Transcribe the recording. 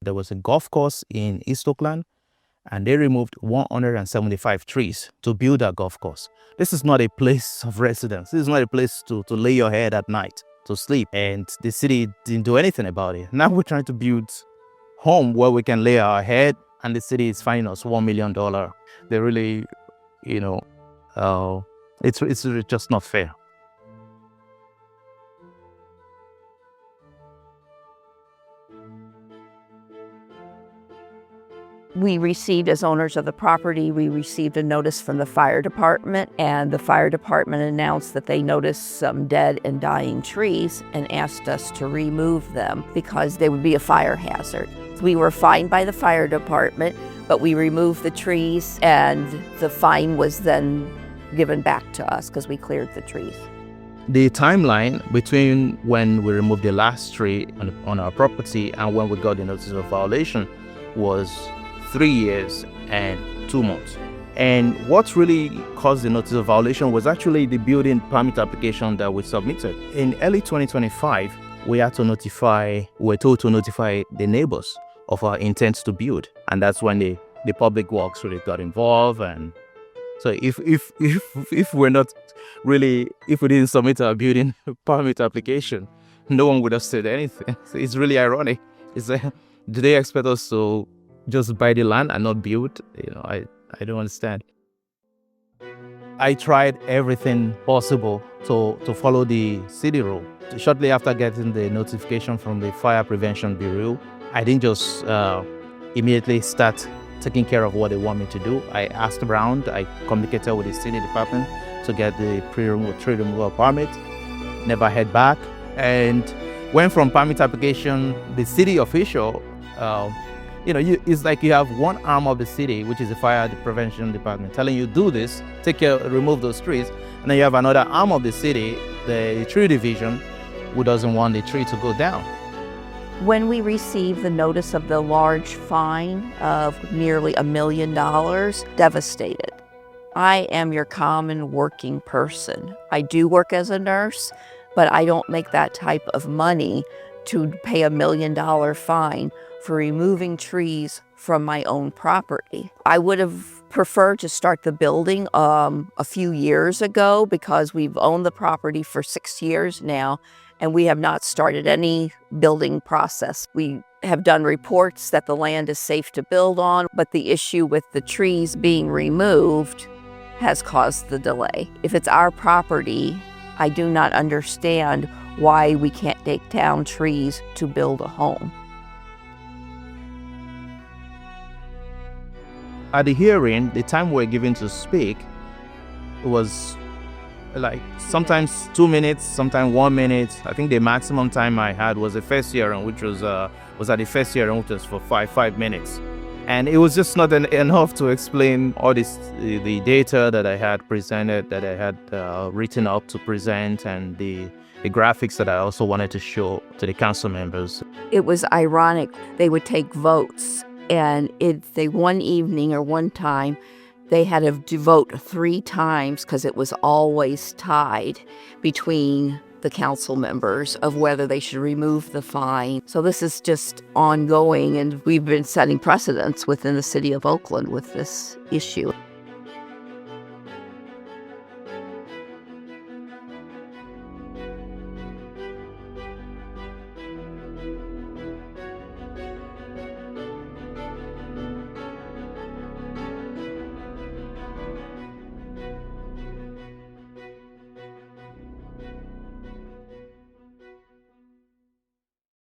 There was a golf course in East Oakland, and they removed 175 trees to build a golf course. This is not a place of residence. This is not a place to lay your head at night, to sleep. And the city didn't do anything about it. Now we're trying to build home where we can lay our head, and the city is finding us $1 million. They really, it's just not fair. We received, as owners of the property, we received a notice from the fire department, and the fire department announced that they noticed some dead and dying trees and asked us to remove them because they would be a fire hazard. We were fined by the fire department, but we removed the trees, and the fine was then given back to us because we cleared the trees. The timeline between when we removed the last tree on our property and when we got the notice of violation was 3 years and 2 months. And what really caused the notice of violation was actually the building permit application that we submitted. In early 2025, we were told to notify the neighbors of our intent to build. And that's when the public works really got involved. And so if we didn't submit our building permit application, no one would have said anything. So it's really ironic. Do they expect us to just buy the land and not build? I don't understand. I tried everything possible to follow the city rule. Shortly after getting the notification from the Fire Prevention Bureau, I didn't just immediately start taking care of what they want me to do. I asked around, I communicated with the city department to get the tree removal permit, never heard back, and went from permit application, the city official, it's like you have one arm of the city, which is the fire prevention department, telling you do this, remove those trees, and then you have another arm of the city, the tree division, who doesn't want the tree to go down. When we received the notice of the large fine of nearly $1 million, devastated. I am your common working person. I do work as a nurse, but I don't make that type of money to pay $1 million fine for removing trees from my own property. I would have preferred to start the building a few years ago because we've owned the property for 6 years now, and we have not started any building process. We have done reports that the land is safe to build on, but the issue with the trees being removed has caused the delay. If it's our property, I do not understand why we can't take down trees to build a home. At the hearing, the time we were given to speak was like sometimes 2 minutes, sometimes 1 minute. I think the maximum time I had was the first hearing, which was at the first hearing, which was for 5 minutes. And it was just not enough to explain all the data that I had presented, that I had written up to present, and the graphics that I also wanted to show to the council members. It was ironic. They would take votes, and one evening or one time, they had to vote 3 times because it was always tied between the council members of whether they should remove the fine. So this is just ongoing, and we've been setting precedents within the City of Oakland with this issue.